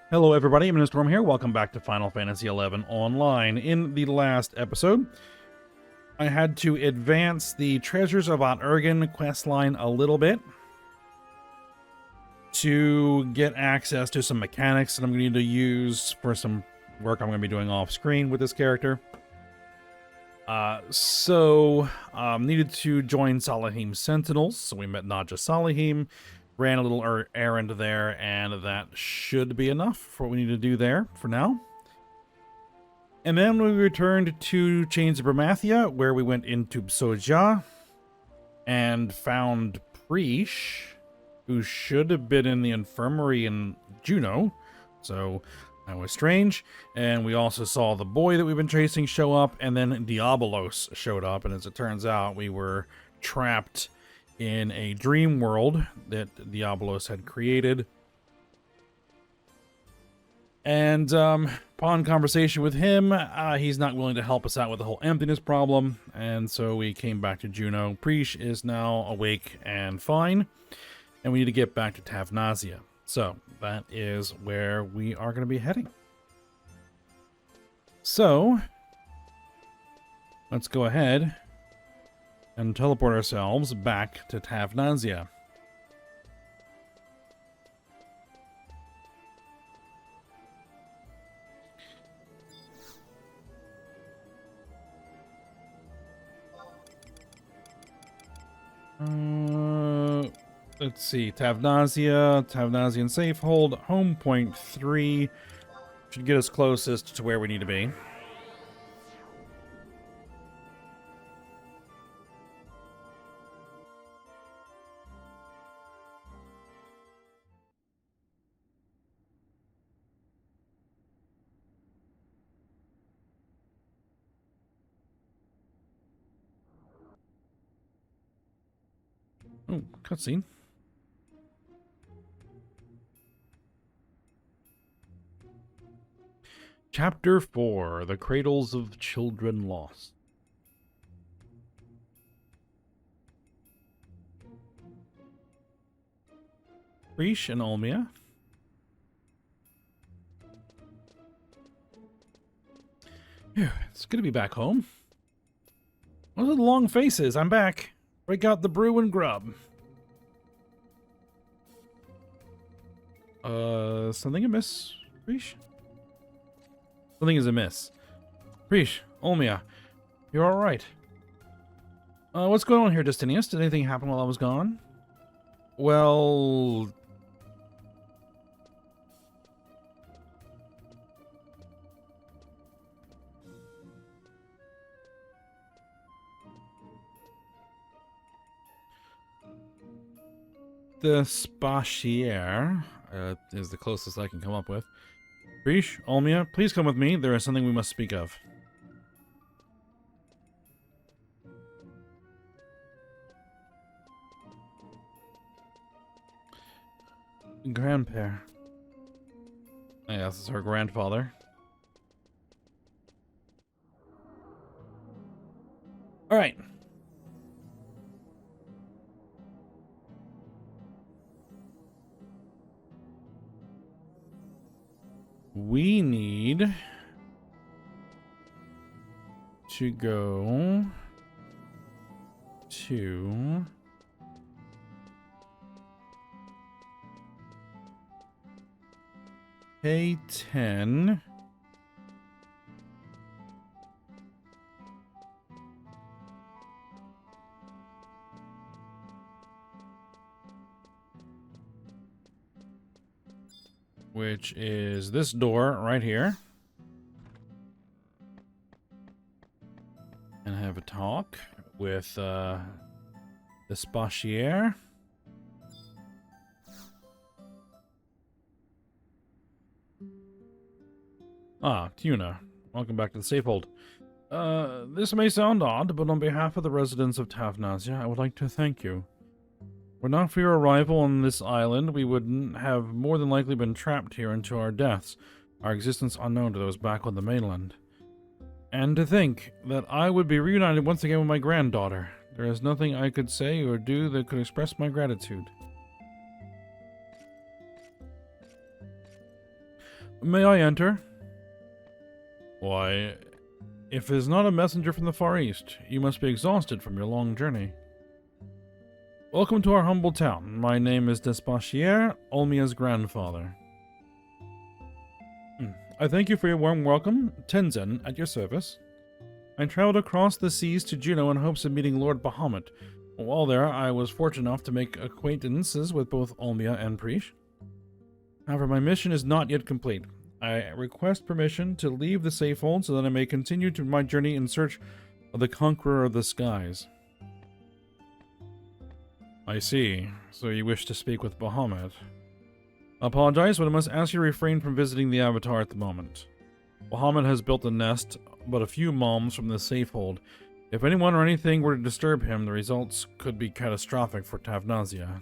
Hello everybody, I'm Storm here. Welcome back to Final Fantasy XI Online. In the last episode, I had to advance the Treasures of Vana'diel questline a little bit to get access to some mechanics that I'm going to need to use for some work I'm going to be doing off screen with this character. Needed to join Salahim's Sentinels, so we met not just Salahim, ran a little errand there, and that should be enough for what we need to do there for now. And then we returned to Chains of Bramathia, where we went into Soja and found Preesh, who should have been in the infirmary in Juno, so that was strange. And we also saw the boy that we've been chasing show up, and then Diabolos showed up, and as it turns out, we were trapped in a dream world that Diabolos had created. And upon conversation with him, he's not willing to help us out with the whole emptiness problem, and so we came back to Juno. Preesh is now awake and fine, and we need to get back to Tavnazia. So that is where we are going to be heading. So let's go ahead and teleport ourselves back to Tavnazia. Let's see, Tavnazian safe hold, home point 3 should get us closest to where we need to be. Oh, cutscene. Chapter 4, The Cradles of Children Lost. Preesh and Olmia. Phew, it's good to be back home. What are the long faces? I'm back. Break out the brew and grub. Something amiss, Preesh? Something is amiss. Preesh, Olmia, you're alright. What's going on here, Destinius? Did anything happen while I was gone? Well... the Spatiere is the closest I can come up with. Preesh, Olmia, please come with me. There is something we must speak of. Grandpère. Oh, yeah, this is her grandfather. All right. We need to go to K10. Which is this door right here. And have a talk with the Spatiere. Ah, Tuna. Welcome back to the safe hold. This may sound odd, but on behalf of the residents of Tavnazia, I would like to thank you. Were not for your arrival on this island, we would have more than likely been trapped here until our deaths, our existence unknown to those back on the mainland. And to think that I would be reunited once again with my granddaughter. There is nothing I could say or do that could express my gratitude. May I enter? Why, if it is not a messenger from the Far East, you must be exhausted from your long journey. Welcome to our humble town. My name is Despachier, Olmia's grandfather. I thank you for your warm welcome. Tenzin, at your service. I traveled across the seas to Juneau in hopes of meeting Lord Bahamut. While there, I was fortunate enough to make acquaintances with both Olmia and Prish. However, my mission is not yet complete. I request permission to leave the Safehold so that I may continue to my journey in search of the Conqueror of the Skies. I see. So you wish to speak with Bahamut. I apologize, but I must ask you to refrain from visiting the Avatar at the moment. Bahamut has built a nest but a few moms from the Safehold. If anyone or anything were to disturb him, the results could be catastrophic for Tavnazia.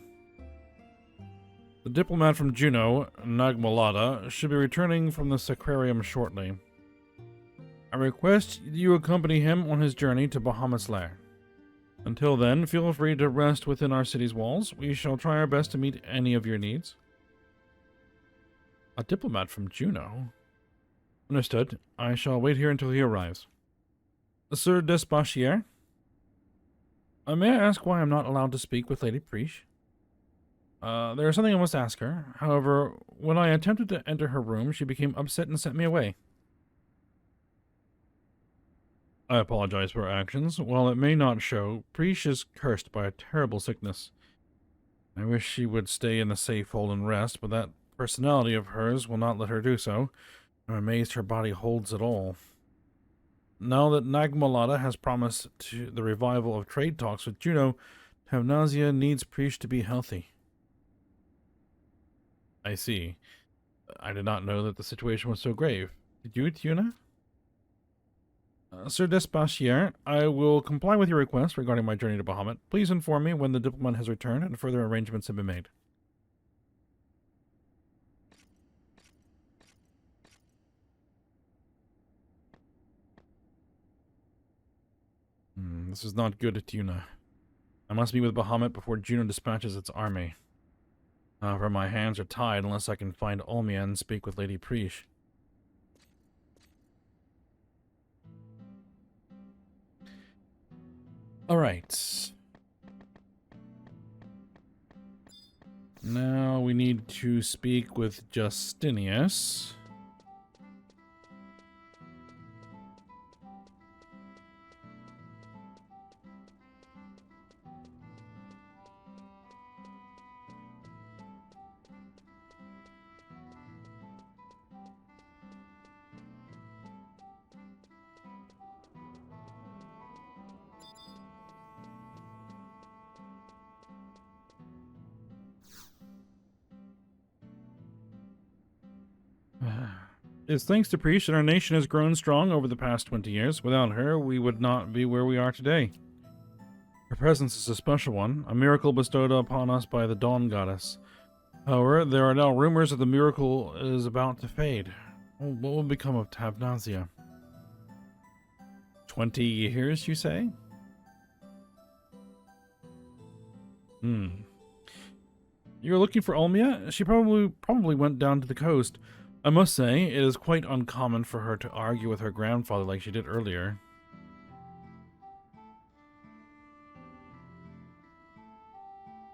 The diplomat from Juneau, Nagmalada, should be returning from the Sacrarium shortly. I request you accompany him on his journey to Bahamut's lair. Until then, feel free to rest within our city's walls. We shall try our best to meet any of your needs. A diplomat from Juneau? Understood. I shall wait here until he arrives. Sir Despachier? May I ask why I'm not allowed to speak with Lady Prish? There is something I must ask her. However, when I attempted to enter her room, she became upset and sent me away. I apologize for her actions. While it may not show, Prish is cursed by a terrible sickness. I wish she would stay in the Safehold and rest, but that personality of hers will not let her do so. I'm amazed her body holds it all. Now that Nagmalada has promised the revival of trade talks with Juneau, Tavnazia needs Prish to be healthy. I see. I did not know that the situation was so grave. Did you, Tuna? Sir Despachier, I will comply with your request regarding my journey to Bahamut. Please inform me when the diplomat has returned and further arrangements have been made. This is not good, Tuna. I must be with Bahamut before Juneau dispatches its army. However, my hands are tied unless I can find Olmia and speak with Lady Prish. Alright. Now we need to speak with Justinius. It's thanks to Prish that our nation has grown strong over the past 20 years. Without her, we would not be where we are today. Her presence is a special one, a miracle bestowed upon us by the Dawn Goddess. However, there are now rumors that the miracle is about to fade. What will become of Tavnazia? 20 years, you say? You're looking for Olmia? She probably went down to the coast. I must say, it is quite uncommon for her to argue with her grandfather like she did earlier.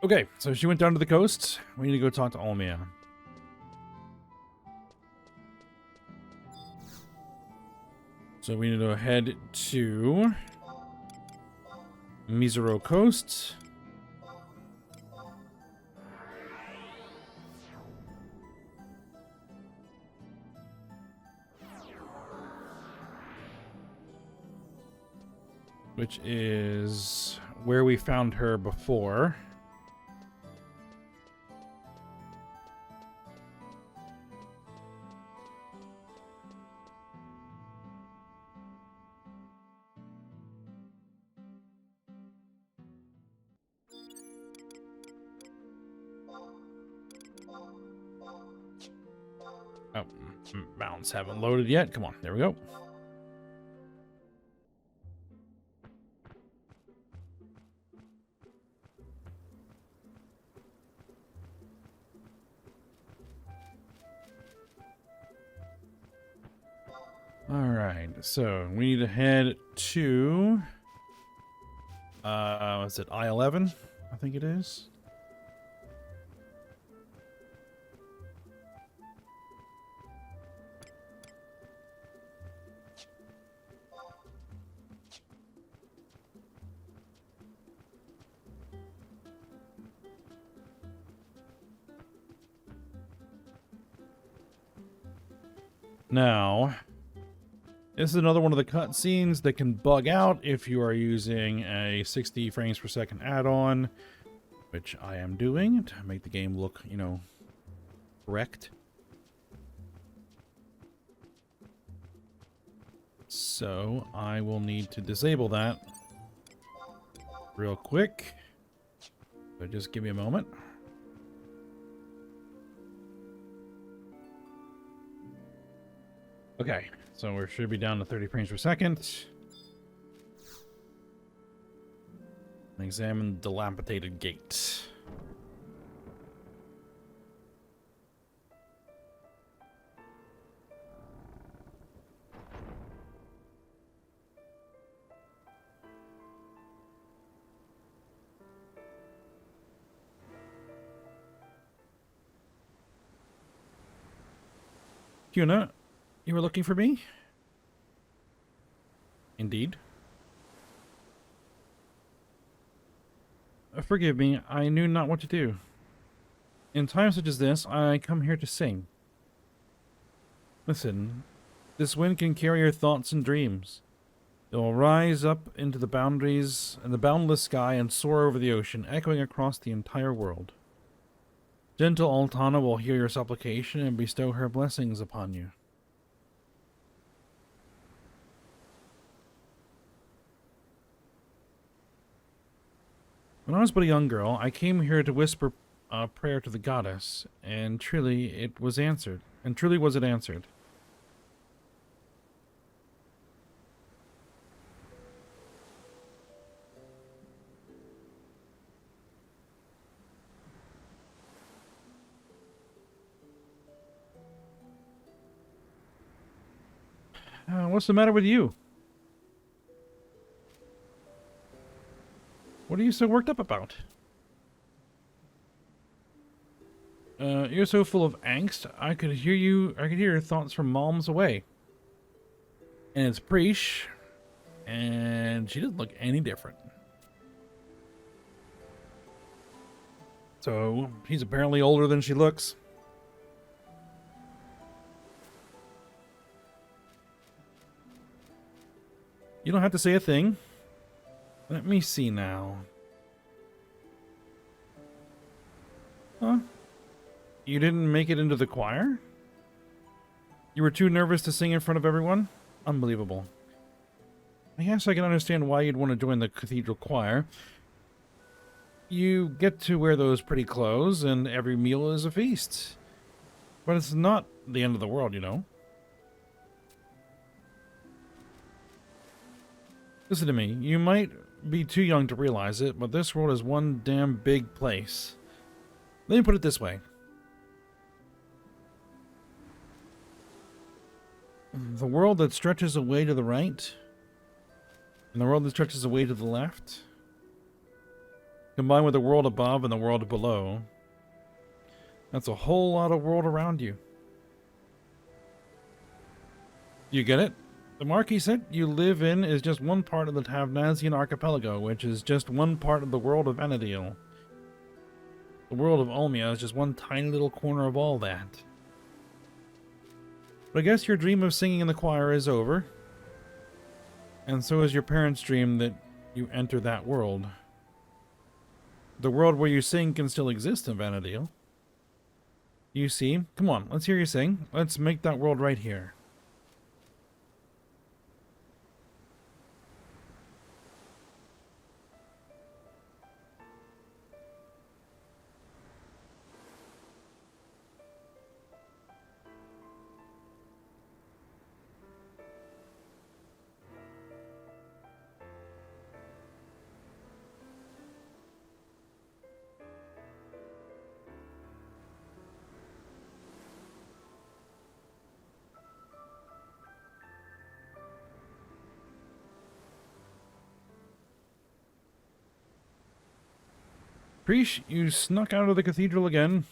Okay, so she went down to the coast. We need to go talk to Olmia. So we need to head to Mizero Coast. Which is where we found her before. Oh, mounts haven't loaded yet. Come on, there we go. Alright, so we need to head to... is it I-11? I think it is. Now, this is another one of the cutscenes that can bug out if you are using a 60 frames per second add-on, which I am doing to make the game look, you know, correct. So I will need to disable that real quick. So just give me a moment. Okay, so we should be down to 30 frames per second. Examine the dilapidated gate. Yuna, you were looking for me? Indeed. Forgive me, I knew not what to do. In times such as this, I come here to sing. Listen, this wind can carry your thoughts and dreams. It will rise up into the boundaries and the boundless sky and soar over the ocean, echoing across the entire world. Gentle Altana will hear your supplication and bestow her blessings upon you. When I was but a young girl, I came here to whisper a prayer to the goddess, and truly it was answered. And truly was it answered. What's the matter with you? What are you so worked up about? You're so full of angst. I could hear your thoughts from miles away. And it's Preesh, and she doesn't look any different. So, he's apparently older than she looks. You don't have to say a thing. Let me see now. Huh? You didn't make it into the choir? You were too nervous to sing in front of everyone? Unbelievable. I guess I can understand why you'd want to join the cathedral choir. You get to wear those pretty clothes, and every meal is a feast. But it's not the end of the world, you know. Listen to me, you might be too young to realize it, but this world is one damn big place. Let me put it this way. The world that stretches away to the right, and the world that stretches away to the left, combined with the world above and the world below, that's a whole lot of world around you. You get it? The marquisate you live in is just one part of the Tavnazian archipelago, which is just one part of the world of Vana'diel. The world of Olmia is just one tiny little corner of all that. But I guess your dream of singing in the choir is over. And so is your parents' dream that you enter that world. The world where you sing can still exist in Vana'diel. You see? Come on, let's hear you sing. Let's make that world right here. Priest, you snuck out of the cathedral again.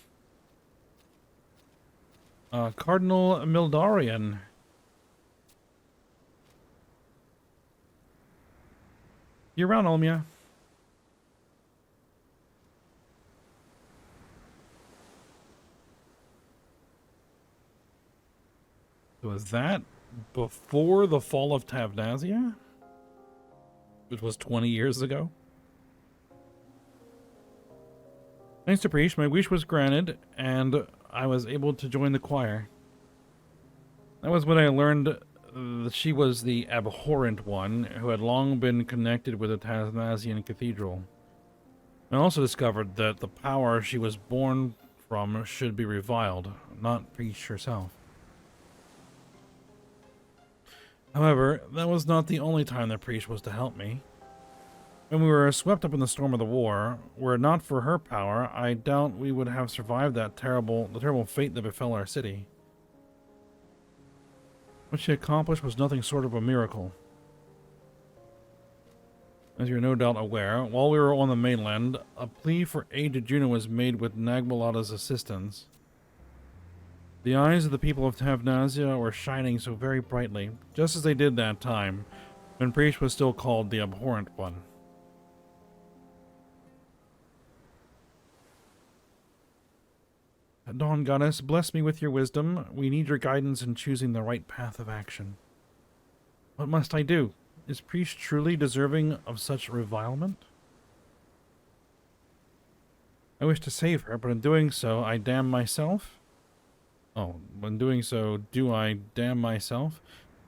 Cardinal Mildarian. You around, Olmia? Was that before the fall of Tavnazia? Which was 20 years ago? Thanks to Priest, my wish was granted, and I was able to join the choir. That was when I learned that she was the abhorrent one, who had long been connected with the Tavnazian cathedral. I also discovered that the power she was born from should be reviled, not Priest herself. However, that was not the only time that Priest was to help me. When we were swept up in the storm of the war, were it not for her power, I doubt we would have survived the terrible fate that befell our city. What she accomplished was nothing short of a miracle. As you're no doubt aware, while we were on the mainland, a plea for aid to Juno was made with Nagbalada's assistance. The eyes of the people of Tavnazia were shining so very brightly, just as they did that time, when Priest was still called the Abhorrent One. Dawn Goddess, bless me with your wisdom. We need your guidance in choosing the right path of action. What must I do? Is Priest truly deserving of such revilement? I wish to save her, but in doing so, I damn myself? Oh, when doing so, do I damn myself?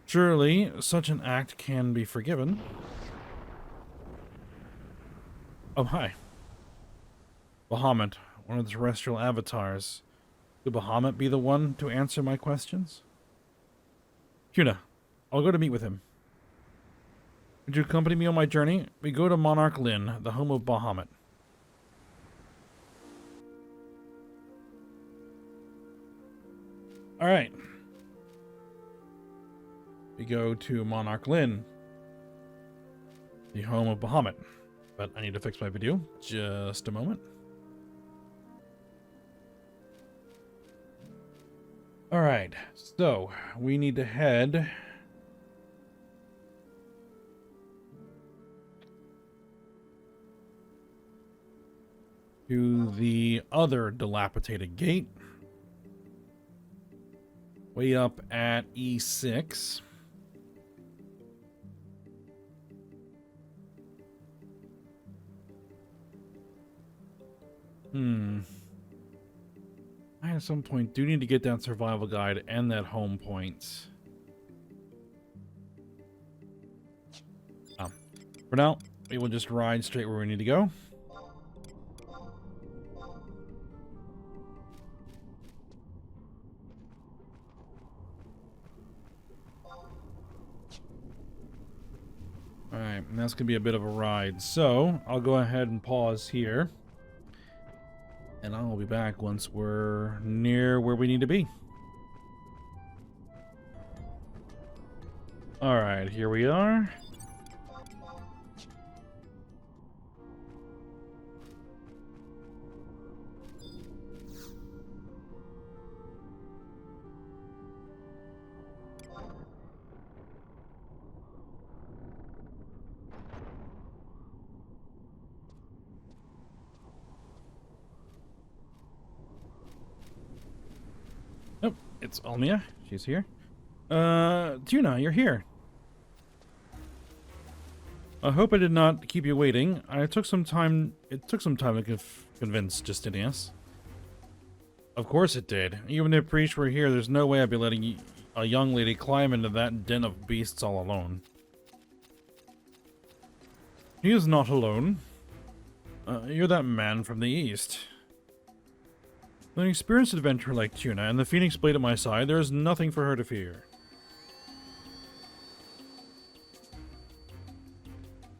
Surely, such an act can be forgiven. Oh, hi. Bahamut, one of the terrestrial avatars. Could Bahamut be the one to answer my questions? Huna, I'll go to meet with him. Would you accompany me on my journey? We go to Monarch Lin, the home of Bahamut. Alright. We go to Monarch Lin, the home of Bahamut. But I need to fix my video. Just a moment. Alright, so we need to head to the other dilapidated gate, way up at E6. I at some point do need to get that survival guide and that home point. For now, we will just ride straight where we need to go. Alright, and that's going to be a bit of a ride. So, I'll go ahead and pause here. And I'll be back once we're near where we need to be. Alright, here we are. Oh, it's Olmia. She's here. Tuna, you're here. I hope I did not keep you waiting. It took some time to convince Justinius. Of course it did. Even if priests were here, there's no way I'd be letting a young lady climb into that den of beasts all alone. He is not alone. You're that man from the east. With an experienced adventurer like Tuna and the Phoenix Blade at my side, there is nothing for her to fear.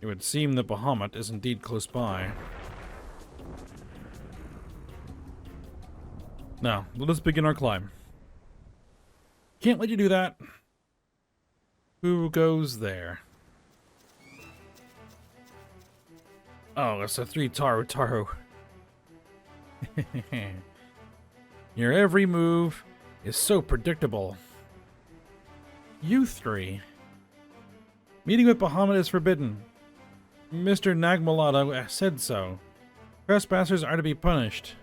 It would seem that Bahamut is indeed close by. Now, let us begin our climb. Can't let you do that. Who goes there? Oh, it's a 3 Taru. Your every move is so predictable. You three. Meeting with Bahamut is forbidden. Mr. Nagmalada said so. Trespassers are to be punished.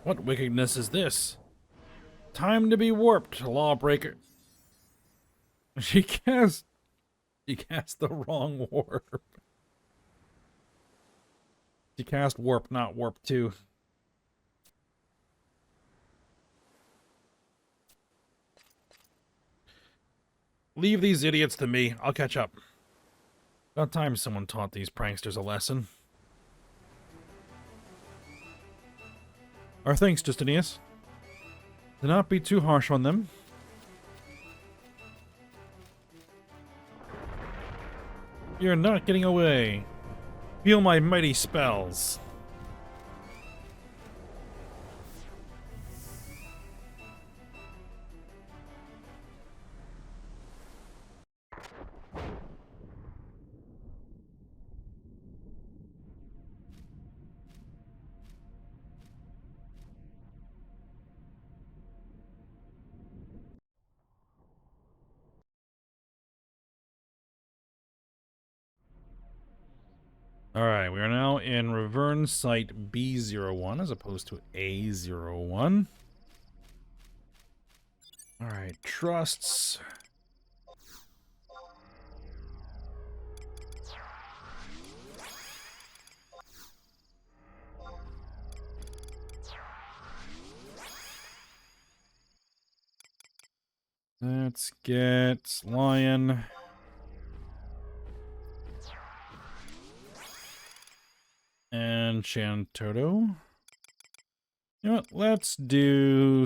What wickedness is this? Time to be warped, lawbreaker. She cast the wrong warp. She cast warp, not warp 2. Leave these idiots to me. I'll catch up. About time someone taught these pranksters a lesson. Our thanks, Justinius. Do not be too harsh on them. You're not getting away. Feel my mighty spells. Alright, we are now in Revern Site B01 as opposed to A01. Alright, trusts. Let's get Lion. And Shantoto. You know what? Let's do...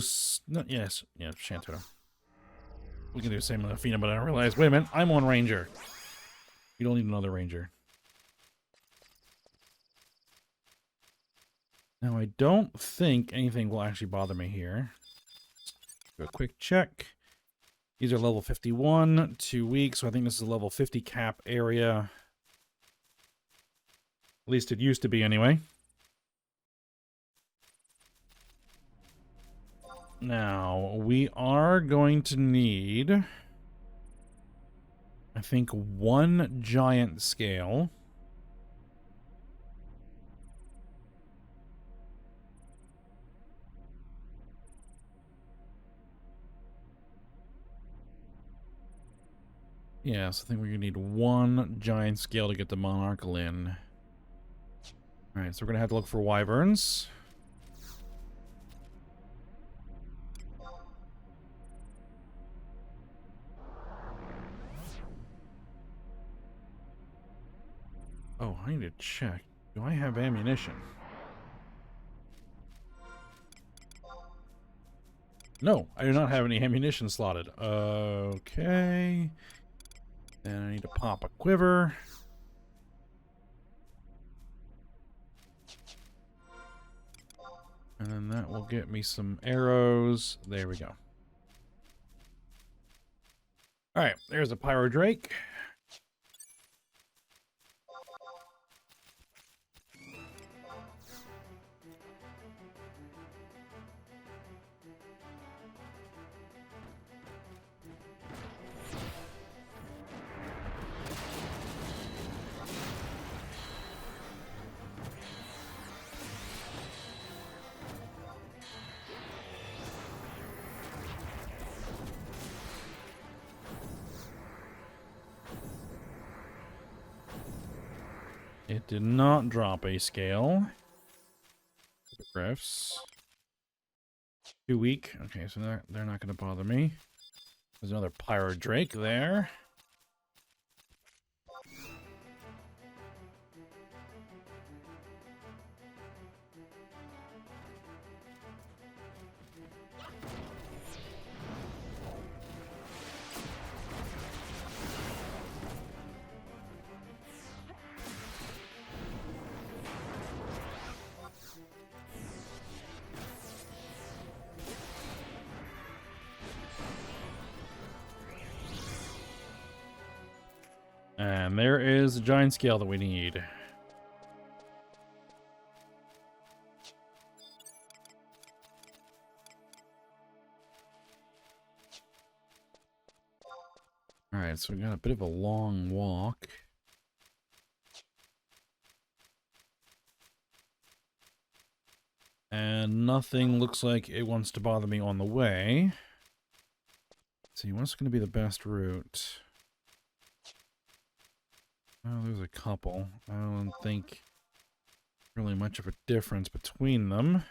yes, Shantoto. We can do the same with Athena, but I realized, wait a minute, I'm on Ranger. You don't need another Ranger. Now, I don't think anything will actually bother me here. Do a quick check. These are level 51, 2 weeks, so I think this is a level 50 cap area. At least it used to be, anyway. Now, we are going to need, I think, 1 giant scale. Yes, I think we're going to need 1 giant scale to get the Monarchical in. Alright, so we're going to have to look for wyverns. Oh, I need to check. Do I have ammunition? No, I do not have any ammunition slotted. Okay. Then I need to pop a quiver. And then that will get me some arrows. There we go. Alright, there's a Pyro Drake. It did not drop a scale. Griffs. Too weak. Okay, so they're not going to bother me. There's another Pyro Drake there. And there is a giant scale that we need. Alright, so we got a bit of a long walk. And nothing looks like it wants to bother me on the way. Let's see, what's going to be the best route? Oh, there's a couple. I don't think really much of a difference between them.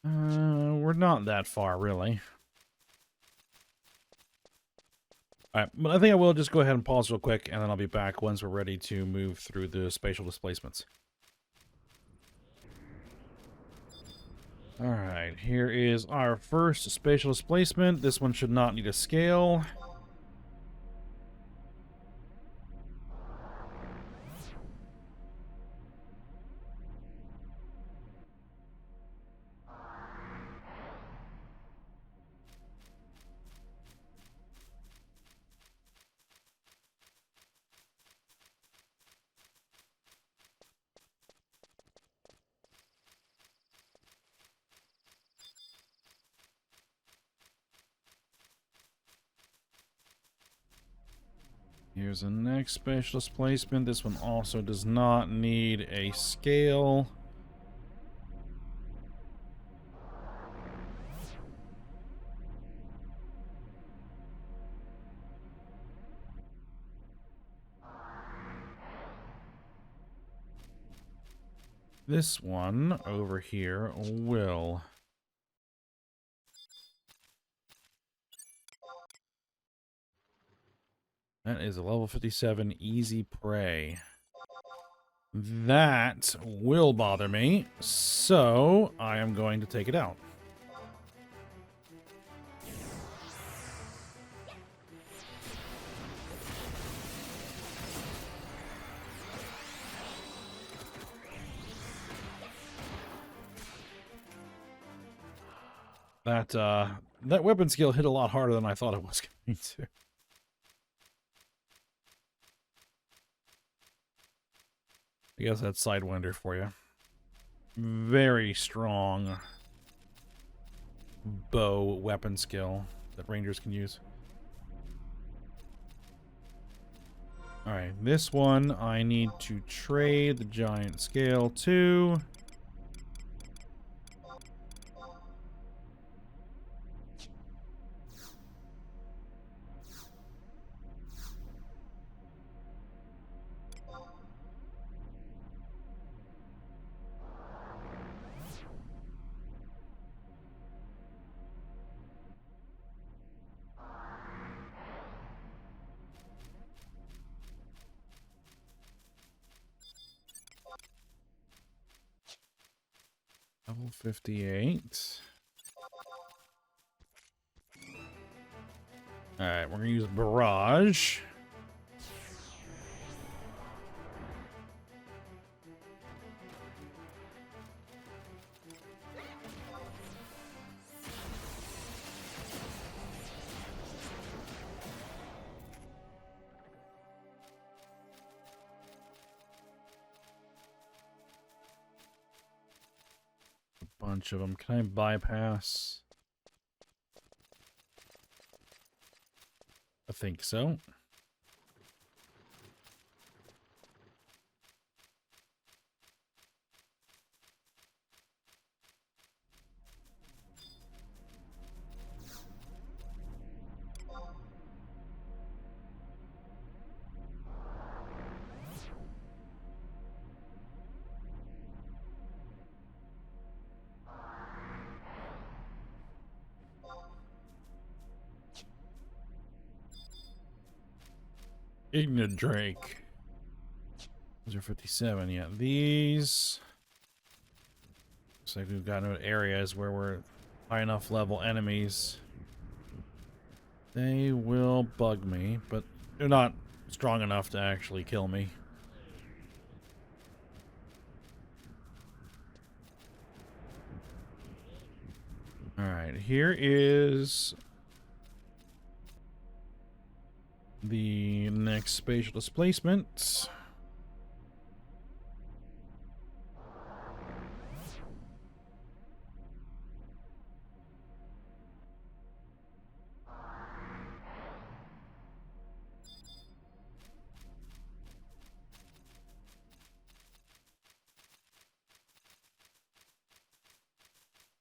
We're not that far, really. Alright, but I think I will just go ahead and pause real quick, and then I'll be back once we're ready to move through the spatial displacements. Alright, here is our first spatial displacement. This one should not need a scale. Here's the next spatial displacement. This one also does not need a scale. This one over here will. That is a level 57 easy prey. That will bother me, so I am going to take it out. That weapon skill hit a lot harder than I thought it was going to. I guess that's Sidewinder for you. Very strong bow weapon skill that rangers can use. Alright, this one I need to trade the giant scale to. Level 58. Alright, we're gonna use Barrage. Bunch of them. Can I bypass? I think so. Igna Drake. Those are 57. Yeah, these. Looks like we've got areas where we're high enough level enemies. They will bug me, but they're not strong enough to actually kill me. Alright, here is the next spatial displacement.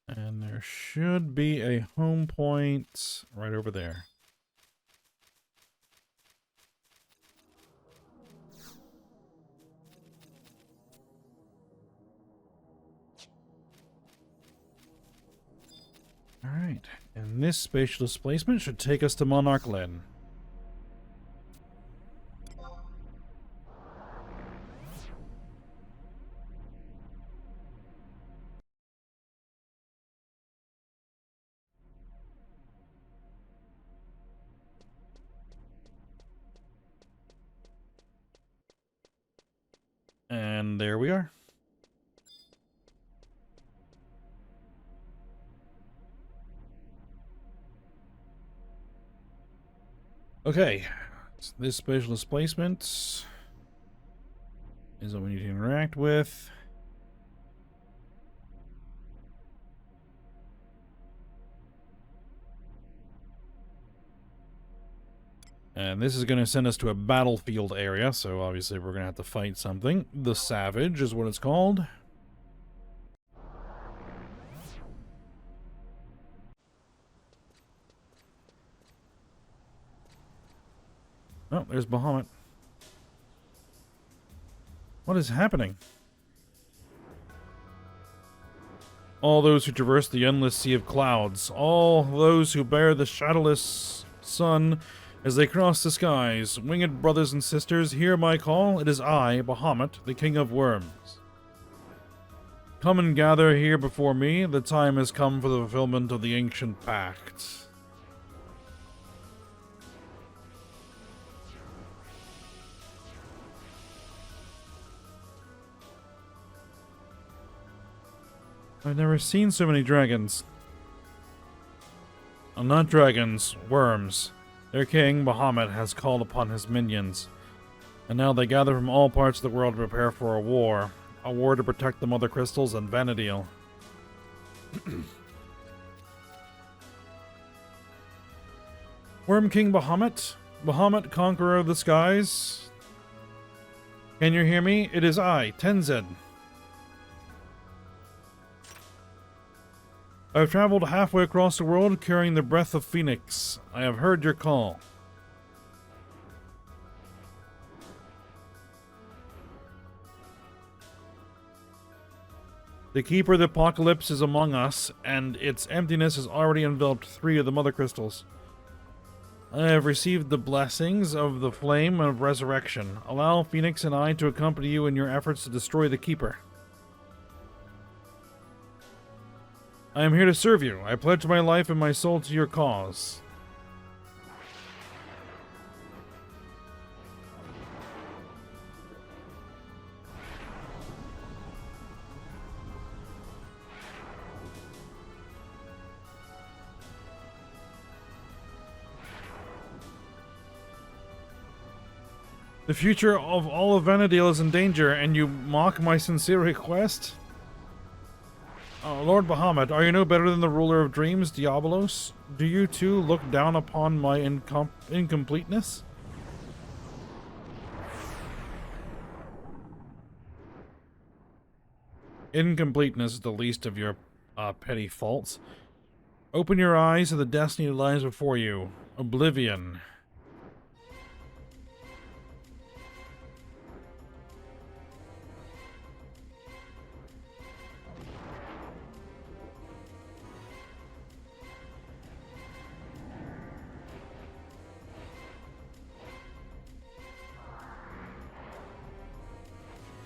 And there should be a home point right over there. Alright, and this spatial displacement should take us to Monarch Len. And there we are. Okay, so this spatial displacement is what we need to interact with. And this is going to send us to a battlefield area, so obviously we're going to have to fight something. The Savage is what it's called. Oh, there's Bahamut. What is happening? All those who traverse the endless sea of clouds, all those who bear the shadowless sun as they cross the skies, winged brothers and sisters, hear my call. It is I, Bahamut, the King of Worms. Come and gather here before me. The time has come for the fulfillment of the ancient pact. I've never seen so many dragons. Not dragons, worms. Their king, Bahamut, has called upon his minions. And now they gather from all parts of the world to prepare for a war. A war to protect the Mother Crystals and Vana'diel. Worm King Bahamut? Bahamut, conqueror of the skies? Can you hear me? It is I, Tenzin. I have traveled halfway across the world carrying the breath of Phoenix. I have heard your call. The Keeper of the Apocalypse is among us, and its emptiness has already enveloped 3 of the Mother Crystals. I have received the blessings of the Flame of Resurrection. Allow Phoenix and I to accompany you in your efforts to destroy the Keeper. I am here to serve you. I pledge my life and my soul to your cause. The future of all of Vana'diel is in danger, and you mock my sincere request? Lord Bahamut, are you no better than the ruler of dreams, Diabolos? Do you too look down upon my incompleteness? Incompleteness is the least of your petty faults. Open your eyes to the destiny that lies before you. Oblivion.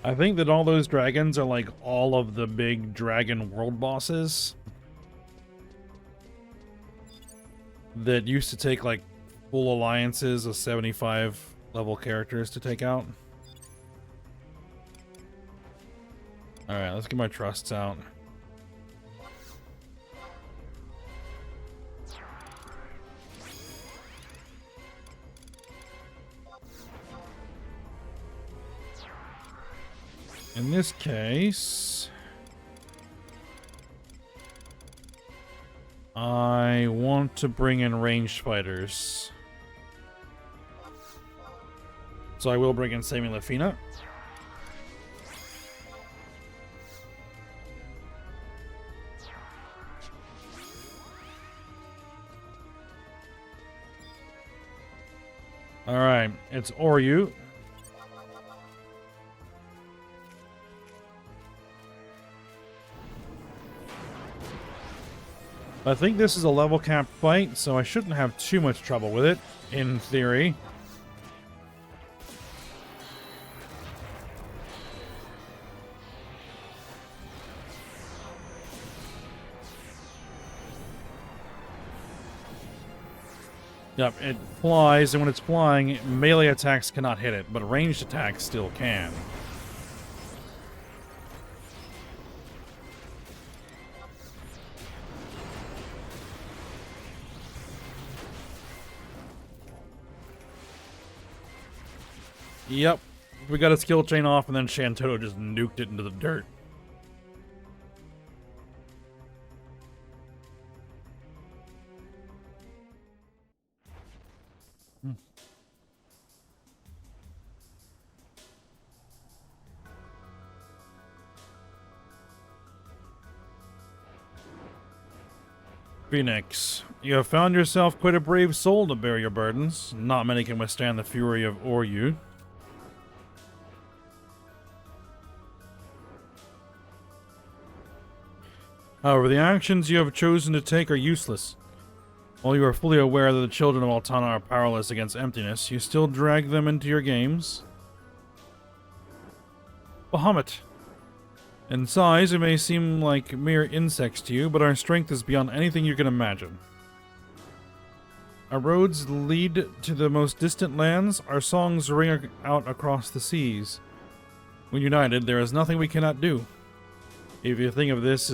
I think that all those dragons are like all of the big dragon world bosses that used to take like full alliances of 75 level characters to take out. Alright, let's get my trusts out. In this case, I want to bring in ranged fighters. So I will bring in Sammy Lafina. Alright, it's Oryu. I think this is a level cap fight, so I shouldn't have too much trouble with it, in theory. Yep, it flies, and when it's flying, melee attacks cannot hit it, but ranged attacks still can. Yep, we got a skill chain off, and then Shantoto just nuked it into the dirt. Phoenix, you have found yourself quite a brave soul to bear your burdens. Not many can withstand the fury of Oryu. However, the actions you have chosen to take are useless. While you are fully aware that the children of Altana are powerless against emptiness, you still drag them into your games. Bahamut. In size, it may seem like mere insects to you, but our strength is beyond anything you can imagine. Our roads lead to the most distant lands, our songs ring out across the seas. When united, there is nothing we cannot do. If you think of this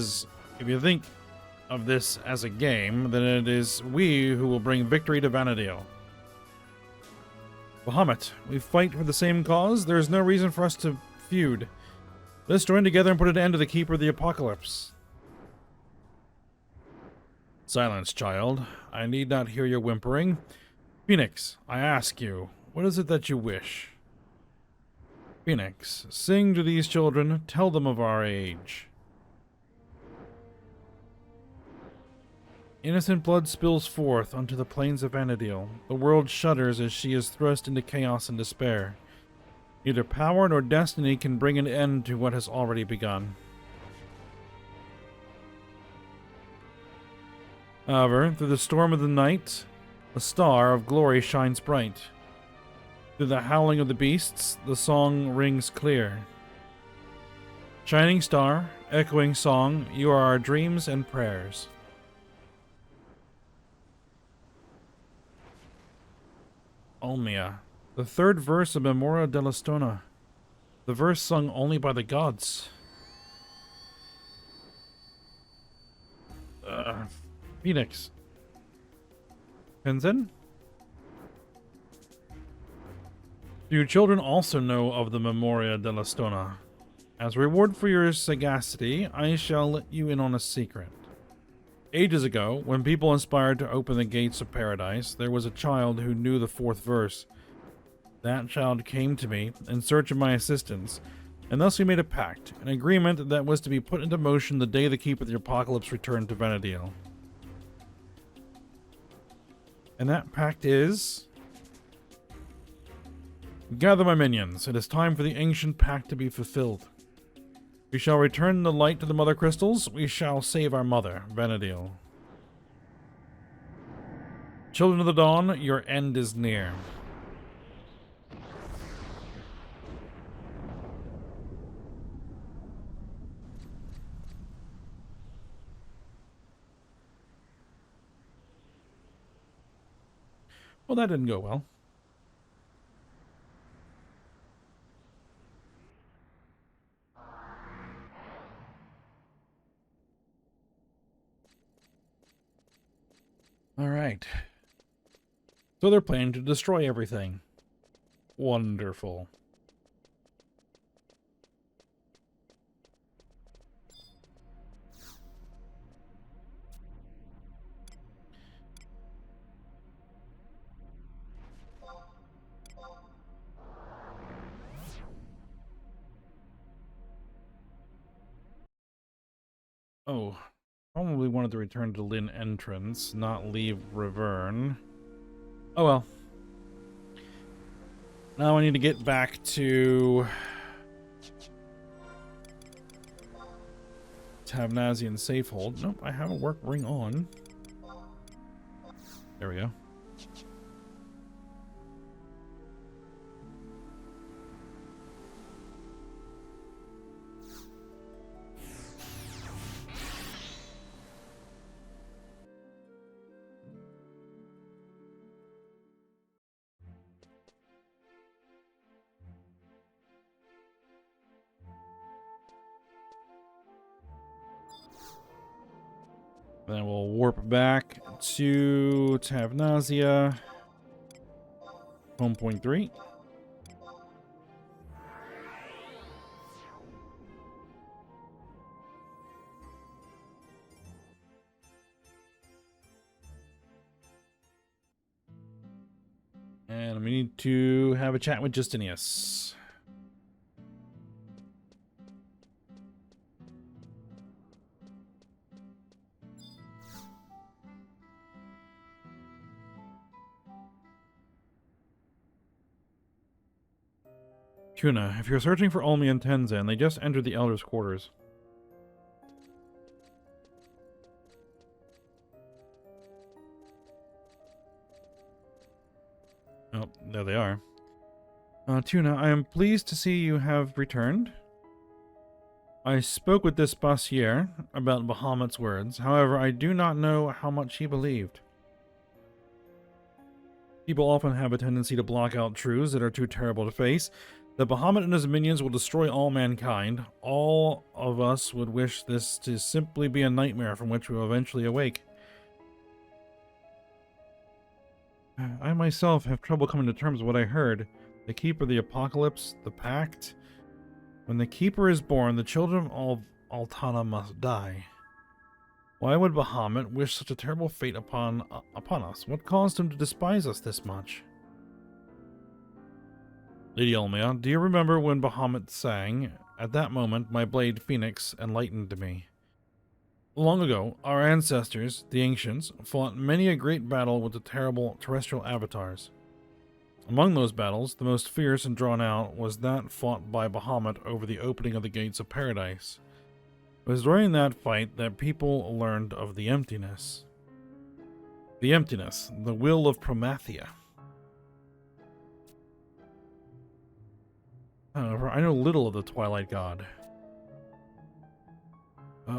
as a game, then it is we who will bring victory to Vana'diel. Bahamut, we fight for the same cause. There is no reason for us to feud. Let's join together and put an end to the Keeper of the Apocalypse. Silence, child. I need not hear your whimpering. Phoenix, I ask you, what is it that you wish? Phoenix, sing to these children, tell them of our age. Innocent blood spills forth onto the plains of Vana'diel. The world shudders as she is thrust into chaos and despair. Neither power nor destiny can bring an end to what has already begun. However, through the storm of the night, a star of glory shines bright. Through the howling of the beasts, the song rings clear. Shining star, echoing song, you are our dreams and prayers. Olmia. The third verse of Memoria della Stona. The verse sung only by the gods. Phoenix. Tenzin? Do your children also know of the Memoria della Stona? As a reward for your sagacity, I shall let you in on a secret. Ages ago, when people aspired to open the gates of paradise, there was a child who knew the fourth verse. That child came to me in search of my assistance, and thus we made a pact, an agreement that was to be put into motion the day the Keeper of the Apocalypse returned to Vana'diel. And that pact is... Gather my minions, it is time for the ancient pact to be fulfilled. We shall return the light to the Mother Crystals, we shall save our mother, Vana'diel. Children of the Dawn, your end is near. Well, that didn't go well. Alright. So they're planning to destroy everything. Wonderful. Oh, probably wanted to return to Lynn entrance, not leave Riverne. Oh well. Now I need to get back to Tavnazian Safehold. Nope, I have a work ring on. There we go. Then we'll warp back to Tavnazia. Home point 3. And we need to have a chat with Justinius. Tuna, if you're searching for Olmi and Tenzin, they just entered the Elder's quarters. Oh, there they are. Tuna, I am pleased to see you have returned. I spoke with this Bassier about Bahamut's words. However, I do not know how much he believed. People often have a tendency to block out truths that are too terrible to face. That Bahamut and his minions will destroy all mankind. All of us would wish this to simply be a nightmare from which we will eventually awake. I myself have trouble coming to terms with what I heard. The Keeper, the Apocalypse, the Pact. When the Keeper is born, the children of Altana must die. Why would Bahamut wish such a terrible fate upon us? What caused him to despise us this much? Lady Olmia, do you remember when Bahamut sang, "At that moment, my blade Phoenix enlightened me"? Long ago, our ancestors, the Ancients, fought many a great battle with the terrible terrestrial avatars. Among those battles, the most fierce and drawn out was that fought by Bahamut over the opening of the gates of paradise. It was during that fight that people learned of the emptiness. The emptiness, the will of Promathia. However, I know little of the Twilight God.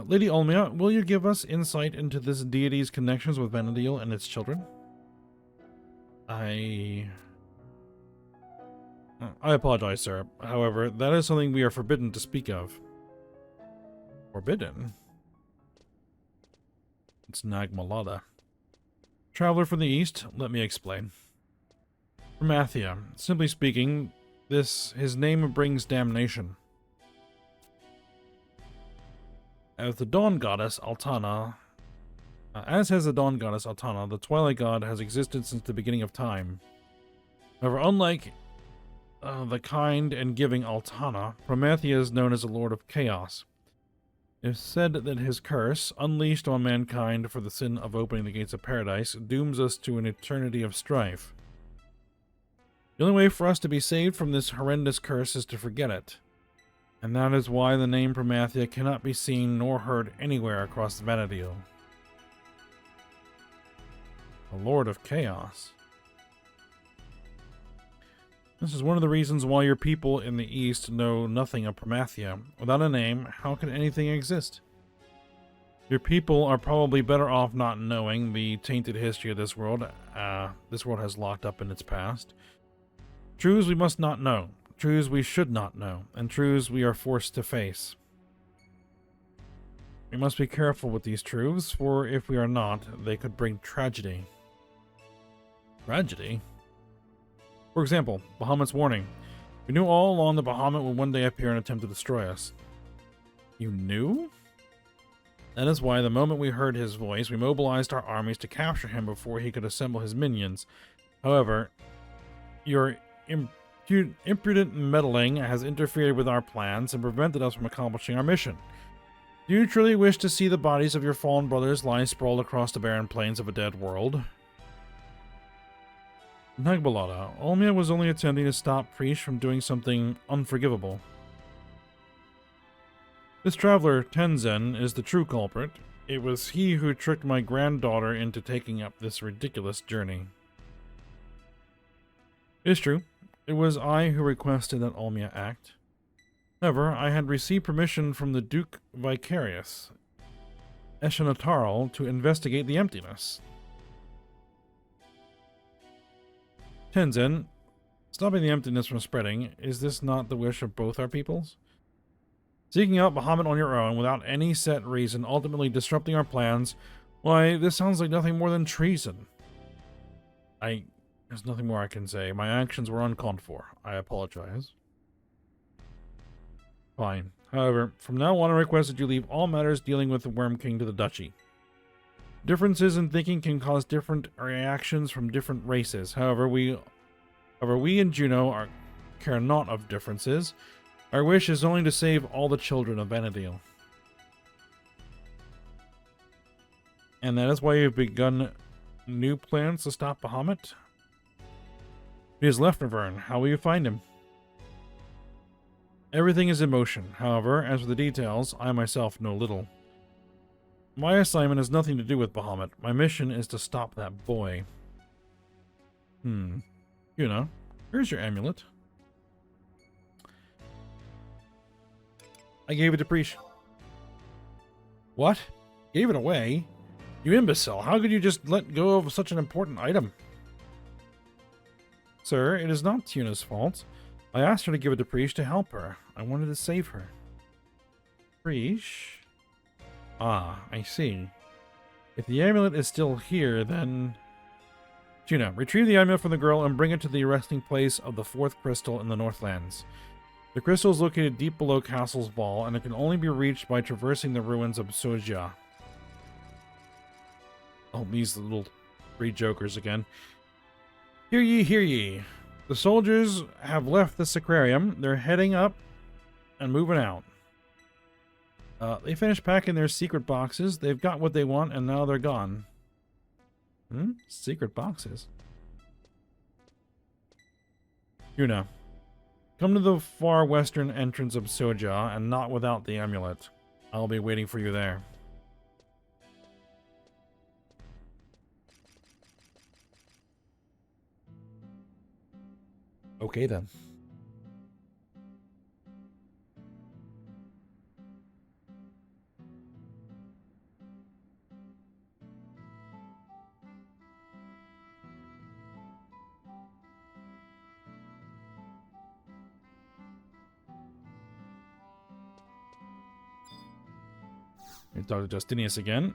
Lady Olmia, will you give us insight into this deity's connections with Vana'diel and its children? I apologize, sir. However, that is something we are forbidden to speak of. Forbidden? It's Nagmalada. Traveler from the east, let me explain. Promathia, simply speaking, his name brings damnation. As the Dawn Goddess Altana, the Twilight God has existed since the beginning of time. However, unlike the kind and giving Altana, Promathia is known as the Lord of Chaos. It is said that his curse, unleashed on mankind for the sin of opening the gates of paradise, dooms us to an eternity of strife. The only way for us to be saved from this horrendous curse is to forget it. And that is why the name Promathia cannot be seen nor heard anywhere across Vana'diel. The Lord of Chaos. This is one of the reasons why your people in the East know nothing of Promathia. Without a name, how can anything exist? Your people are probably better off not knowing the tainted history of this world. This world has locked up in its past. Truths we must not know. Truths we should not know. And truths we are forced to face. We must be careful with these truths, for if we are not, they could bring tragedy. Tragedy? For example, Bahamut's warning. We knew all along that Bahamut would one day appear and attempt to destroy us. You knew? That is why the moment we heard his voice, we mobilized our armies to capture him before he could assemble his minions. However, your impudent meddling has interfered with our plans and prevented us from accomplishing our mission. Do you truly wish to see the bodies of your fallen brothers lie sprawled across the barren plains of a dead world? Nagbalada, Olmia was only attempting to stop Priest from doing something unforgivable. This traveler, Tenzen, is the true culprit. It was he who tricked my granddaughter into taking up this ridiculous journey. It is true. It was I who requested that Olmia act. However, I had received permission from the Duke Vicarious, Eshanataral, to investigate the emptiness. Tenzen, stopping the emptiness from spreading, is this not the wish of both our peoples? Seeking out Bahamut on your own, without any set reason, ultimately disrupting our plans, why, this sounds like nothing more than treason. There's nothing more I can say. My actions were uncalled for. I apologize. Fine. However, from now on I request that you leave all matters dealing with the Worm King to the Duchy. Differences in thinking can cause different reactions from different races. However, we and Juno care not of differences. Our wish is only to save all the children of Vana'diel. And that is why you've begun new plans to stop Bahamut? He has left Navern. How will you find him? Everything is in motion. However, as for the details, I myself know little. My assignment has nothing to do with Bahamut. My mission is to stop that boy. You know, here's your amulet. I gave it to Preesh. What? Gave it away? You imbecile, how could you just let go of such an important item? Sir, it is not Tuna's fault. I asked her to give it to Preesh to help her. I wanted to save her. Preesh? Ah, I see. If the amulet is still here, then... Tuna, retrieve the amulet from the girl and bring it to the resting place of the fourth crystal in the Northlands. The crystal is located deep below Castle's Wall, and it can only be reached by traversing the ruins of Soja. Oh, these little three jokers again. Hear ye, hear ye. The soldiers have left the Sacrarium. They're heading up and moving out. They finished packing their secret boxes. They've got what they want, and now they're gone. Secret boxes. Yuna, come to the far western entrance of Soja, and not without the amulet. I'll be waiting for you there. Okay, then. We talk to Justinius again.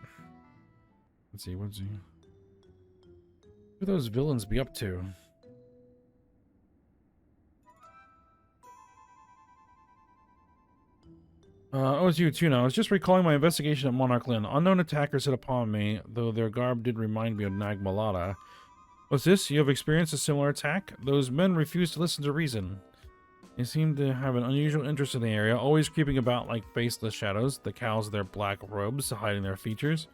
Let's see, what's he... What would those villains be up to? Oh, it's you, Tuna. I was just recalling my investigation at Monarch Lynn. Unknown attackers hit upon me, though their garb did remind me of Nagmalada. What's this? You have experienced a similar attack? Those men refuse to listen to reason. They seem to have an unusual interest in the area, always creeping about like faceless shadows, the cows of their black robes hiding their features.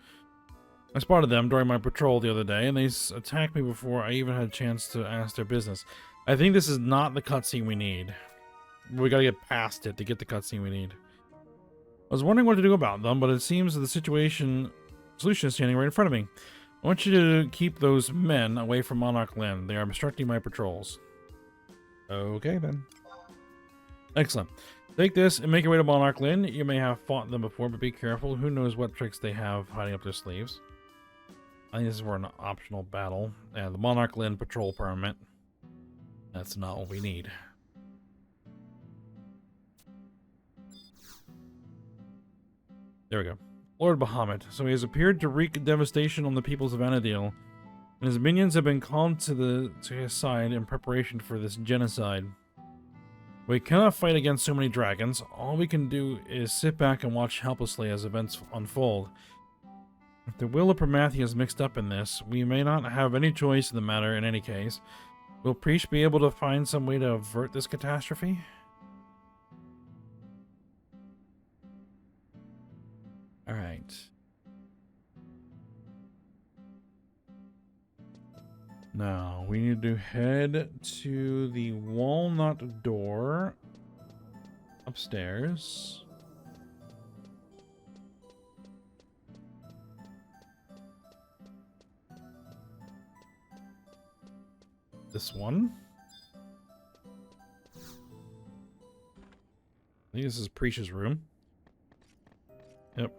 I spotted them during my patrol the other day, and they attacked me before I even had a chance to ask their business. I think this is not the cutscene we need. We gotta get past it to get the cutscene we need. I was wondering what to do about them, but it seems that the solution is standing right in front of me. I want you to keep those men away from Monarch Land. They are obstructing my patrols. Okay, then. Excellent. Take this and make your way to Monarch Lynn. You may have fought them before, but be careful. Who knows what tricks they have hiding up their sleeves. I think this is for an optional battle. Yeah, the Monarch Lynn patrol permit. That's not what we need. There we go. Lord Bahamut. So he has appeared to wreak devastation on the peoples of Vana'diel, and his minions have been called to his side in preparation for this genocide. We cannot fight against so many dragons. All we can do is sit back and watch helplessly as events unfold. If the will of Prometheus is mixed up in this, we may not have any choice in the matter in any case. Will Preesh be able to find some way to avert this catastrophe? Alright. Now, we need to head to the walnut door upstairs. This one. I think this is Preesh's room. Yep.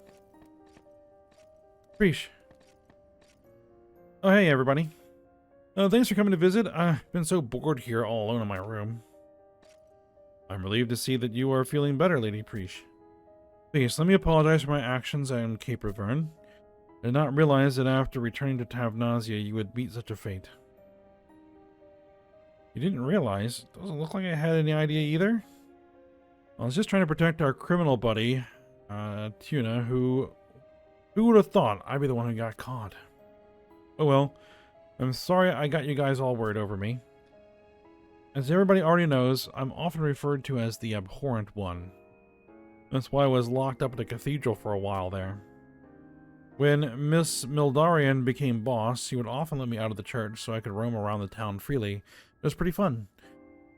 Preesh. Oh, hey, everybody. Thanks for coming to visit. I've been so bored here all alone in my room. I'm relieved to see that you are feeling better, Lady Preesh. Please, let me apologize for my actions on Cape Reverne. I did not realize that after returning to Tavnasia, you would meet such a fate. You didn't realize? Doesn't look like I had any idea either. I was just trying to protect our criminal buddy, Tuna, who would have thought I'd be the one who got caught? Oh well. I'm sorry I got you guys all worried over me. As everybody already knows, I'm often referred to as the Abhorrent One. That's why I was locked up at the cathedral for a while there. When Miss Mildarian became boss, she would often let me out of the church so I could roam around the town freely. It was pretty fun.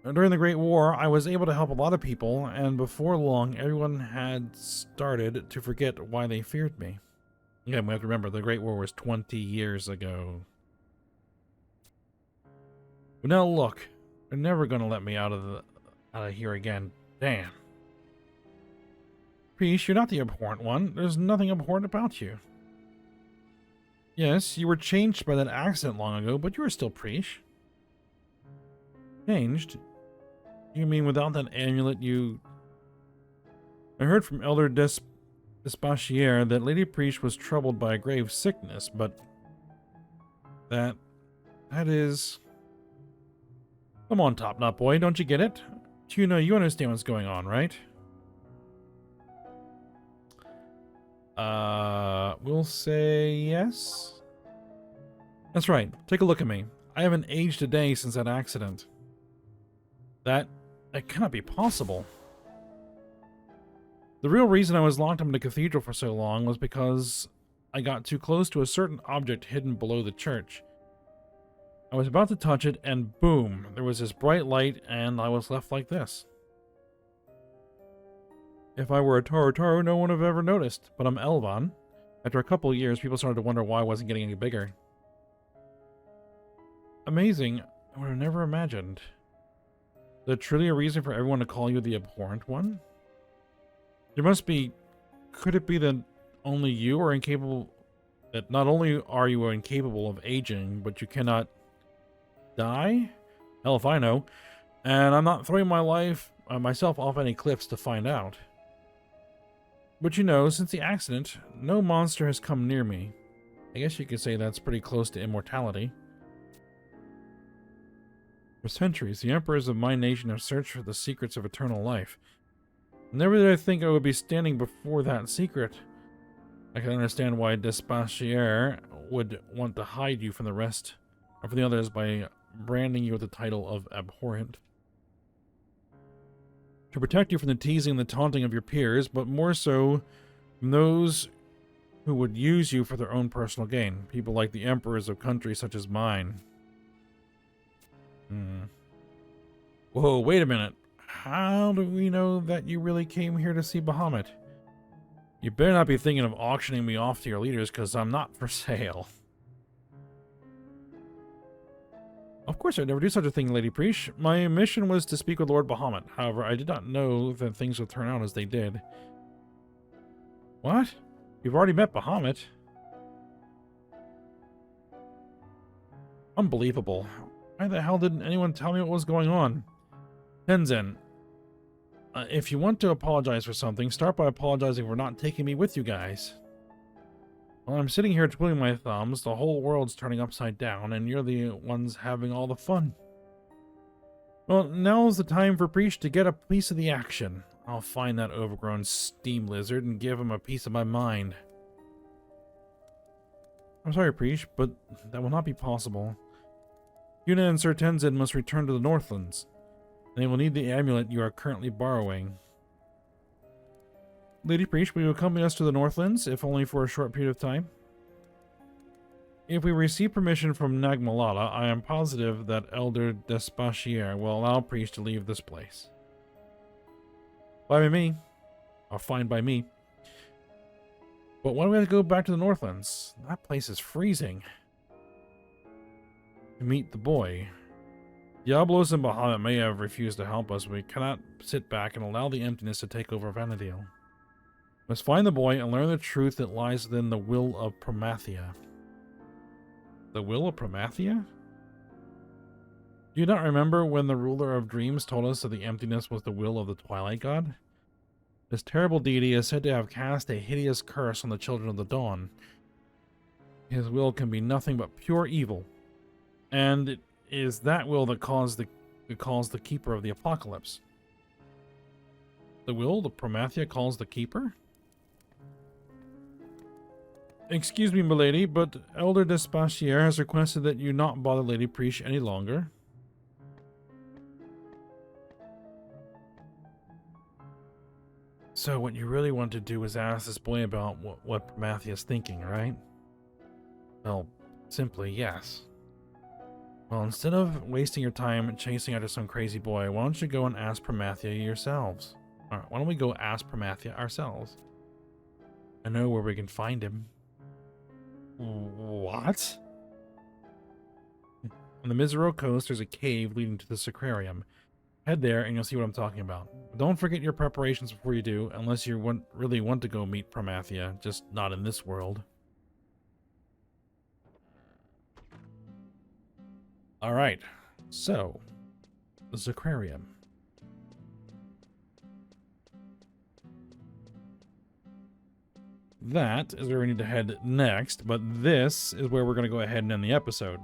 During the Great War, I was able to help a lot of people, and before long, everyone had started to forget why they feared me. Again, we have to remember, the Great War was 20 years ago. But now look, they're never gonna let me out of here again. Damn. Preesh, you're not the abhorrent one. There's nothing abhorrent about you. Yes, you were changed by that accident long ago, but you are still Preesh. Changed? You mean without that amulet you... I heard from Elder Despachier that Lady Preesh was troubled by a grave sickness, but... That is... Come on, Top Knot Boy, don't you get it? Tuna, you understand what's going on, right? We'll say yes. That's right. Take a look at me. I haven't aged a day since that accident. That cannot be possible. The real reason I was locked up in the cathedral for so long was because I got too close to a certain object hidden below the church. I was about to touch it, and boom, there was this bright light, and I was left like this. If I were a Taro, no one would have ever noticed, but I'm Elvan. After a couple of years, people started to wonder why I wasn't getting any bigger. Amazing. I would have never imagined. Is there truly a reason for everyone to call you the abhorrent one? There must be... Could it be that only you are incapable... That not only are you incapable of aging, but you cannot... die? Hell if I know. And I'm not throwing myself off any cliffs to find out. But you know, since the accident, no monster has come near me. I guess you could say that's pretty close to immortality. For centuries, the emperors of my nation have searched for the secrets of eternal life. Never did I think I would be standing before that secret. I can understand why Despachier would want to hide you from the rest, or from the others, by branding you with the title of abhorrent. To protect you from the teasing and the taunting of your peers, but more so from those who would use you for their own personal gain. People like the emperors of countries such as mine. Whoa, wait a minute. How do we know that you really came here to see Bahamut? You better not be thinking of auctioning me off to your leaders, because I'm not for sale. Of course I'd never do such a thing, Lady Preesh. My mission was to speak with Lord Bahamut. However, I did not know that things would turn out as they did. What? You've already met Bahamut? Unbelievable. Why the hell didn't anyone tell me what was going on? Tenzin, if you want to apologize for something, start by apologizing for not taking me with you guys. While I'm sitting here twiddling my thumbs, the whole world's turning upside down, and you're the ones having all the fun. Well, now's the time for Preesh to get a piece of the action. I'll find that overgrown steam lizard and give him a piece of my mind. I'm sorry, Preesh, but that will not be possible. Yuna and Sir Tenzin must return to the Northlands. They will need the amulet you are currently borrowing. Lady Priest, will you accompany us to the Northlands, if only for a short period of time? If we receive permission from Nagmalala, I am positive that Elder Despachier will allow Priest to leave this place. Fine by me. Fine by me. But why do we have to go back to the Northlands? That place is freezing. To meet the boy. Diablos and Bahamut may have refused to help us, but we cannot sit back and allow the emptiness to take over Vana'diel. We must find the boy and learn the truth that lies within the will of Promathia. The will of Promathia? Do you not remember when the ruler of dreams told us that the emptiness was the will of the Twilight God? This terrible deity is said to have cast a hideous curse on the children of the dawn. His will can be nothing but pure evil. And it is that will that calls the keeper of the apocalypse. The will the Promathia calls the keeper? Excuse me, milady, but Elder Despachier has requested that you not bother Lady Priest any longer. So what you really want to do is ask this boy about what Promathia is thinking, right? Well, simply yes. Well, instead of wasting your time chasing after some crazy boy, why don't you go and ask Promathia yourselves? Alright, why don't we go ask Promathia ourselves? I know where we can find him. What? On the Mizero coast, there's a cave leading to the Sacrarium. Head there and you'll see what I'm talking about. But don't forget your preparations before you do, unless you really want to go meet Promathia, just not in this world. Alright, so, the Sacrarium. That is where we need to head next, but this is where we're going to go ahead and end the episode.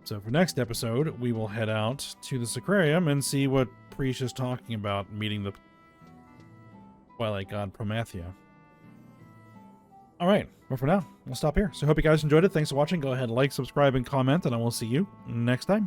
So for next episode, we will head out to the Sacrarium and see what Priest is talking about meeting the Twilight God Promathia. Alright, well for now, we'll stop here. So I hope you guys enjoyed it. Thanks for watching. Go ahead, like, subscribe, and comment, and I will see you next time.